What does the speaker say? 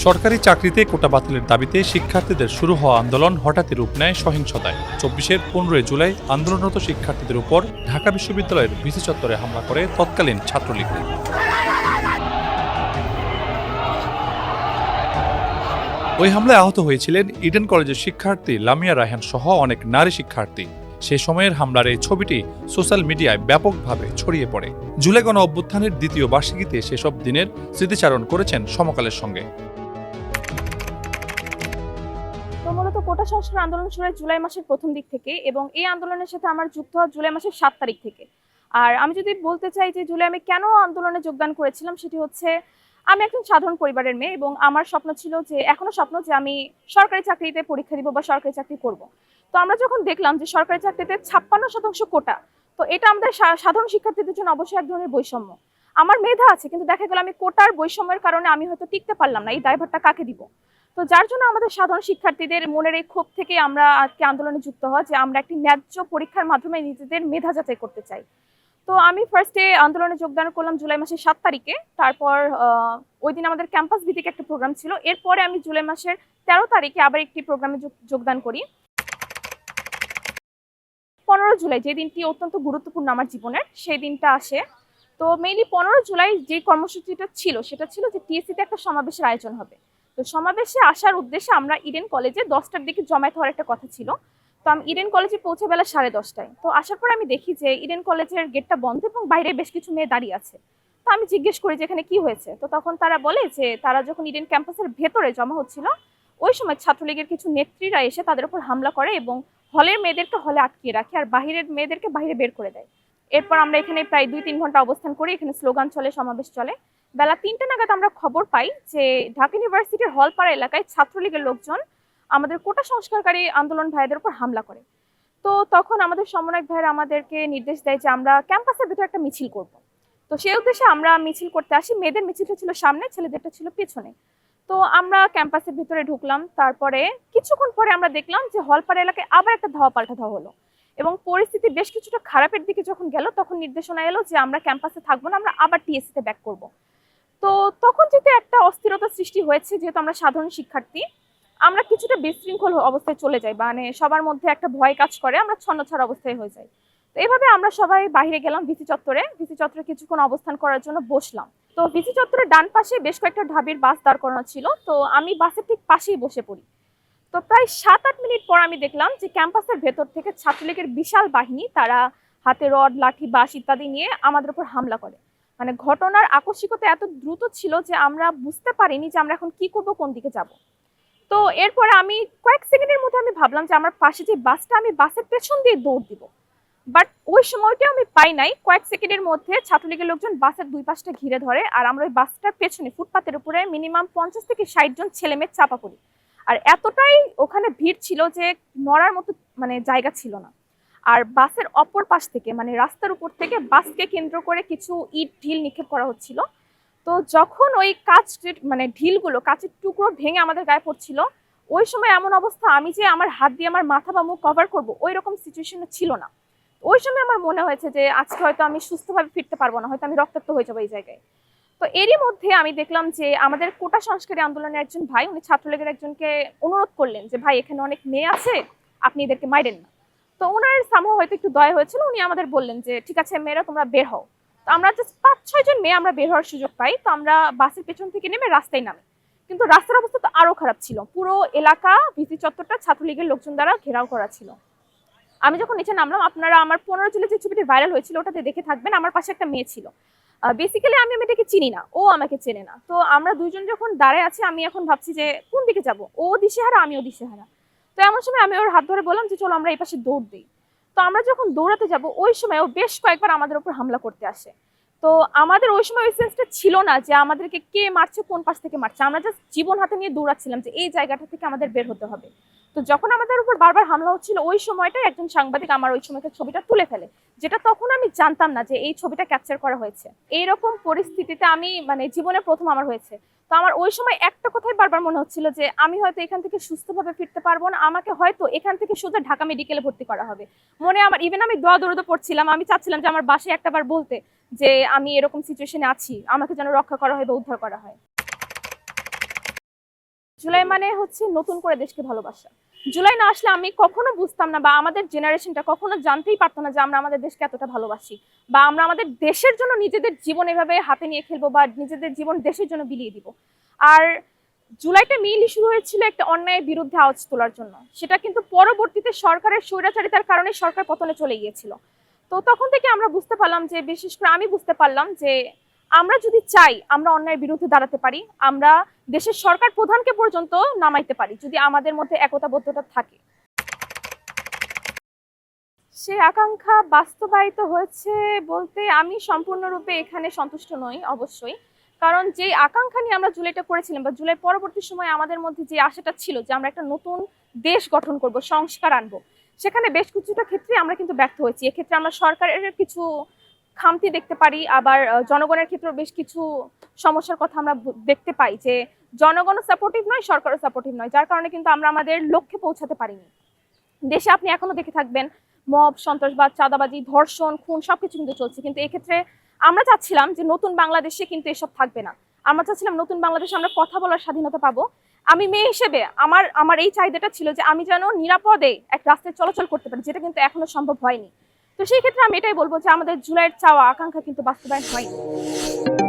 সরকারি চাকরিতে কোটা বাতিলের দাবিতে শিক্ষার্থীদের শুরু হওয়া আন্দোলন হঠাৎই রূপ নেয় সহিংসতায়। ২৪-এর ১৫ জুলাই আন্দোলনরত শিক্ষার্থীদের উপর ঢাকা বিশ্ববিদ্যালয়ের ভিসি চত্বরে হামলা করে তৎকালীন ছাত্রলীগ। ওই হামলায় আহত হয়েছিলেন ইডেন কলেজের শিক্ষার্থী লামিয়া রায়হান সহ অনেক নারী শিক্ষার্থী। সেই সময়ের হামলার এই ছবিটি সোশ্যাল মিডিয়ায় ব্যাপকভাবে ছড়িয়ে পড়ে। জুলাই গণ অভ্যুত্থানের দ্বিতীয় বার্ষিকীতে সেসব দিনের স্মৃতিচারণ করেছেন সমকালের সঙ্গে। তো মূলত কোটা সংস্কার আন্দোলন শুরু হয় জুলাই মাসের প্রথম দিক থেকে এবং এই আন্দোলনের সাথে আমার যুক্ত হওয়া জুলাই মাসের ৭ তারিখ থেকে। আর আমি যদি বলতে চাই যে জুলাই আমি কেন আন্দোলনে যোগদান করেছিলাম, সেটি হচ্ছে আমি একজন সাধারণ পরিবারের মেয়ে এবং আমার স্বপ্ন ছিল যে এখনো স্বপ্ন যে আমি সরকারি চাকরিতে পরীক্ষা দিব বা সরকারি চাকরি করব। তো আমরা যখন দেখলাম যে সরকারি চাকরিতে ৫৬% কোটা, তো এটা আমাদের সাধারণ শিক্ষার্থীদের জন্য অবশ্যই এক ধরনের বৈষম্য। আমার মেধা আছে, কিন্তু দেখা গেল আমি কোটার বৈষম্যের কারণে আমি হয়তো টিকতে পারলাম না, এই দায়ভারটা কাকে দিব? তো যার জন্য আমাদের সাধারণ শিক্ষার্থীদের মনের এই ক্ষোভ থেকে আমরা আজকে আন্দোলনে যুক্ত হওয়া যে আমরা একটি ন্যায্য পরীক্ষার মাধ্যমে নিজেদের মেধা যাচাই করতে চাই। তো আমি ফার্স্টে আন্দোলনে যোগদান করলাম জুলাই মাসের ৭ তারিখে। তারপর ওই দিন আমাদের ক্যাম্পাস ভিত্তিক একটা প্রোগ্রাম ছিল। এরপরে আমি জুলাই মাসের ১৩ তারিখে আবার একটি প্রোগ্রামে যোগদান করি। ১৫ জুলাই যে দিনটি অত্যন্ত গুরুত্বপূর্ণ আমার জীবনের, সেই দিনটা আসে। তো মেইনলি ১৫ জুলাই যে কর্মসূচিটা ছিল সেটা ছিল যে টিএসসিতে একটা সমাবেশের আয়োজন হবে। তো সমাবেশে আসার উদ্দেশ্যে আমরা ইডেন কলেজে ১০টার দিকে জমায়েত হওয়ার একটা কথা ছিল। তো আমি ইডেন কলেজে পৌঁছে বেলা ১০:৩০টায়। তো আসার পর আমি দেখি যে ইডেন কলেজের গেটটা বন্ধ এবং বাইরে বেশ কিছু মেয়ে দাঁড়িয়ে আছে। তো আমি জিজ্ঞেস করি যে এখানে কি হয়েছে। তো তখন তারা বলে যে তারা যখন ইডেন ক্যাম্পাসের ভেতরে জমা হচ্ছিল, ওই সময় ছাত্রলীগের কিছু নেত্রীরা এসে তাদের উপর হামলা করে এবং হলের মেয়েদেরকে হলে আটকিয়ে রাখে আর বাহিরের মেয়েদেরকে বাইরে বের করে দেয়। এরপর আমরা এখানে প্রায় ২-৩ ঘন্টা অবস্থান করি, এখানে স্লোগান চলে, সমাবেশ চলে। বেলা ৩টে নাগাদ আমরা খবর পাই যে ঢাকা ইউনিভার্সিটির হলপাড়া এলাকায় ছাত্রলীগের লোকজন আমাদের কোটা সংস্কারকারী আন্দোলন ভাইদের উপর হামলা করে। তো তখন আমাদের সমন্বয়ক ভাইয়েরা আমাদেরকে নির্দেশ দেয় যে আমরা ক্যাম্পাসের ভিতরে একটা মিছিল করব। তো সেই উদ্দেশ্যে আমরা মিছিল করতে আসি। মেয়েদের মিছিলটা ছিল সামনে, ছেলেদেরটা ছিল পেছনে। তো আমরা ক্যাম্পাসের ভিতরে ঢুকলাম। তারপরে কিছুক্ষণ পরে আমরা দেখলাম যে হলপাড়া এলাকায় আবার একটা ধাওয়া পাল্টা ধাওয়া হলো এবং পরিস্থিতি বেশ কিছুটা খারাপের দিকে যখন গেল, তখন নির্দেশনা এলো যে আমরা ক্যাম্পাসে থাকবো না, আমরা আবার টিএসসিতে ব্যাক করব। তো তখন যেহেতু একটা অস্থিরতা সৃষ্টি হয়েছে, যেহেতু আমরা সাধারণ শিক্ষার্থী, আমরা কিছুটা বিশৃঙ্খল অবস্থায় চলে যাই, মানে সবার মধ্যে একটা ভয় কাজ করে, আমরা ছন্নছাড়া অবস্থায় হয়ে যাই। তো এইভাবে আমরা সবাই বাইরে গেলাম ভিসি চত্বরে কিছুক্ষণ অবস্থান করার জন্য বসলাম। তো ভিসি চত্বরের ডান পাশে বেশ কয়েকটা ঢাবির বাস দাঁড় করানো ছিল। তো আমি বাসের ঠিক পাশেই বসে পড়ি। তো প্রায় ৭-৮ মিনিট পর আমি দেখলাম যে ক্যাম্পাসের ভেতর থেকে ছাত্রলীগের বিশাল বাহিনী, তারা হাতে রড, লাঠি, বাঁশ ইত্যাদি নিয়ে আমাদের উপর হামলা করে। মানে ঘটনার আকস্মিকতা এত দ্রুত ছিল যে আমরা বুঝতে পারিনি যে আমরা এখন কি করব, কোন দিকে যাব। তো এরপরে আমি কয়েক সেকেন্ডের মধ্যে আমি ভাবলাম যে আমার পাশে যে বাসটা, আমি বাসের পেছন দিয়ে দৌড় দিব। বাট ওই সময়টা আমি পাই নাই। কয়েক সেকেন্ডের মধ্যে ছাত্রলীগের লোকজন বাসের দুই পাশটা ঘিরে ধরে আর আমরা ওই বাসটার পেছনে ফুটপাতের উপরে মিনিমাম ৫০ থেকে ৬০ জন ছেলে মেয়ে চাপা পড়ি। আর এতটাই ওখানে ভিড় ছিল যে নড়ার মতো মানে জায়গা ছিল না। আর বাসের অপর পাশ থেকে, মানে রাস্তার উপর থেকে বাসকে কেন্দ্র করে কিছু ইট ঢিল নিক্ষেপ করা হচ্ছিল। তো যখন ওই মানে ঢিলগুলো, কাঁচের টুকরো ভেঙে আমাদের গায়ে পড়ছিল, ওই সময় এমন অবস্থা, আমি যে আমার হাত দিয়ে আমার মাথা বা মুখ কভার করবো ওই রকম সিচুয়েশনে ছিল না। ওই সময় আমার মনে হয়েছে যে আজকে হয়তো আমি সুস্থভাবে ফিরতে পারবো না, হয়তো আমি রক্তাক্ত হয়ে যাবো এই জায়গায়। তো এরই মধ্যে আমি দেখলাম যে আমাদের কোটা সংস্কারী আন্দোলনের একজন ভাই, উনি ছাত্রলীগের একজনকে অনুরোধ করলেন যে ভাই, এখানে অনেক মেয়ে আছে, আপনি এদেরকে মাইরেন না। তো ওনার সামহাও হয়তো একটু দয়া হয়েছিল, উনি আমাদের বললেন যে ঠিক আছে মেয়েরা, তোমরা বের হও। তো আমরা জাস্ট ৫-৬ জন মেয়ে আমরা বের হওয়ার সুযোগ পাই। তো আমরা বাসের পেছন থেকে নেমে রাস্তায় নামি, কিন্তু রাস্তার অবস্থা তো আরো খারাপ ছিল। পুরো এলাকা, ভিসি চত্বরটা ছাত্রলীগের লোকজন দ্বারা ঘেরাও করা ছিল। আমি যখন নিচে নামলাম, আপনারা আমার ১৫ জুলাই যে ছবিটি ভাইরাল হয়েছিল ওটাতে দেখে থাকবেন, আমার পাশে একটা মেয়ে ছিল। বেসিক্যালি আমি মেয়েটাকে চিনি না, ও আমাকে চেনে না। তো আমরা দুইজন যখন দাঁড়ায় আছি, আমি এখন ভাবছি যে কোন দিকে যাব, ও দিশেহারা, আমিও দিশেহারা। তো এমন সময় আমি ওর হাত ধরে বললাম যে চলো আমরা এই পাশে দৌড় দিই। তো আমরা যখন দৌড়াতে যাব, ওই সময় ও বেশ কয়েকবার আমাদের উপর হামলা করতে আসে। তো আমাদের ওই সময় ওই সেন্সটা ছিল না যে আমাদেরকে কে মারছে, কোন পাশ থেকে মারছে। আমরা জাস্ট জীবন হাতে নিয়ে দৌড়াচ্ছিলাম যে এই জায়গাটা থেকে আমাদের বের হতে হবে। তো যখন আমাদের উপর বারবার হামলা হচ্ছিল, ওই সময়টাই একজন সাংবাদিক আমার ওই সময়কার ছবিটা তুলে ফেলে, যেটা তখন আমি জানতাম না যে এই ছবিটা ক্যাপচার করা হয়েছে। এইরকম পরিস্থিতিতে আমি মানে জীবনে প্রথম আমার হয়েছে। তো আমার ওই সময় একটা কথাই বারবার মনে হচ্ছিল যে আমি হয়তো এখান থেকে সুস্থভাবে ফিরতে পারবো না, আমাকে হয়তো এখান থেকে সোজা ঢাকা মেডিকেলে ভর্তি করা হবে। মনে আমার ইভেন আমি দোয়া দরুদ পড়ছিলাম, আমি চাচ্ছিলাম যে আমার বাসায় একটাবার বলতে যে আমি এরকম সিচুয়েশনে আছি, আমাকে যেন রক্ষা করা হয় বা উদ্ধার করা হয়। জুলাই মানে হচ্ছে নতুন করে দেশকে ভালোবাসা। জুলাই না আসলে আমি কখনো বুঝতাম না, বা আমাদের জেনারেশনটা কখনো জানতেই পারতো না যে আমরা আমাদের দেশকে এতটা ভালোবাসি, বা আমরা আমাদের দেশের জন্য নিজেদের জীবন এভাবে হাতে নিয়ে খেলবো, বা নিজেদের জীবন দেশের জন্য বিলিয়ে দিব। আর জুলাইটা মেইনলি শুরু হয়েছিল একটা অন্যায়ের বিরুদ্ধে আওয়াজ তোলার জন্য। সেটা কিন্তু পরবর্তীতে সরকারের স্বৈরাচারিতার কারণে সরকার পতনে চলে গিয়েছিল। তো তখন থেকে আমরা বুঝতে পারলাম যে, বিশেষ করে আমি বুঝতে পারলাম যে আমরা যদি চাই আমরা অন্যায়ের বিরুদ্ধে দাঁড়াতে পারি, আমরা দেশের সরকার প্রধানকে পর্যন্ত নামাইতে পারি যদি আমাদের মধ্যে একতাবদ্ধতা থাকে। সে আকাঙ্ক্ষা বাস্তবায়িত হয়েছে বলতে আমি সম্পূর্ণরূপে এখানে সন্তুষ্ট নই অবশ্যই। কারণ যে আকাঙ্ক্ষা নিয়ে আমরা জুলাইটা করেছিলাম, বা জুলাই পরবর্তী সময়ে আমাদের মধ্যে যে আশাটা ছিল যে আমরা একটা নতুন দেশ গঠন করব, সংস্কার আনবো, সেখানে বেশ কিছুটা ক্ষেত্রে আমরা কিন্তু ব্যর্থ হয়েছি। এক্ষেত্রে আমরা সরকারের কিছু খামতি দেখতে পারি, আবার জনগণের ক্ষেত্রেও বেশ কিছু সমস্যার কথা আমরা দেখতে পাই যে জনগণও সাপোর্টিভ নয়, সরকারও সাপোর্টিভ নয়, যার কারণে কিন্তু আমরা আমাদের লক্ষ্যে পৌঁছাতে পারিনি। দেশে আপনি এখনো দেখে থাকবেন মব, সন্ত্রাসবাদ, চাঁদাবাজি, ধর্ষণ, খুন সবকিছু কিন্তু চলছে। কিন্তু এক্ষেত্রে আমরা চাচ্ছিলাম যে নতুন বাংলাদেশে কিন্তু এসব থাকবে না। আমরা চাচ্ছিলাম নতুন বাংলাদেশে আমরা কথা বলার স্বাধীনতা পাবো। আমি মেয়ে হিসেবে আমার আমার এই চাহিদাটা ছিল যে আমি যেন নিরাপদে এক রাস্তায় চলাচল করতে পারি, যেটা কিন্তু এখনো সম্ভব হয়নি। তো সেই ক্ষেত্রে আমি এটাই বলবো যে আমাদের জুলাইয়ের চাওয়া আকাঙ্ক্ষা কিন্তু বাস্তবায়ন হয়নি।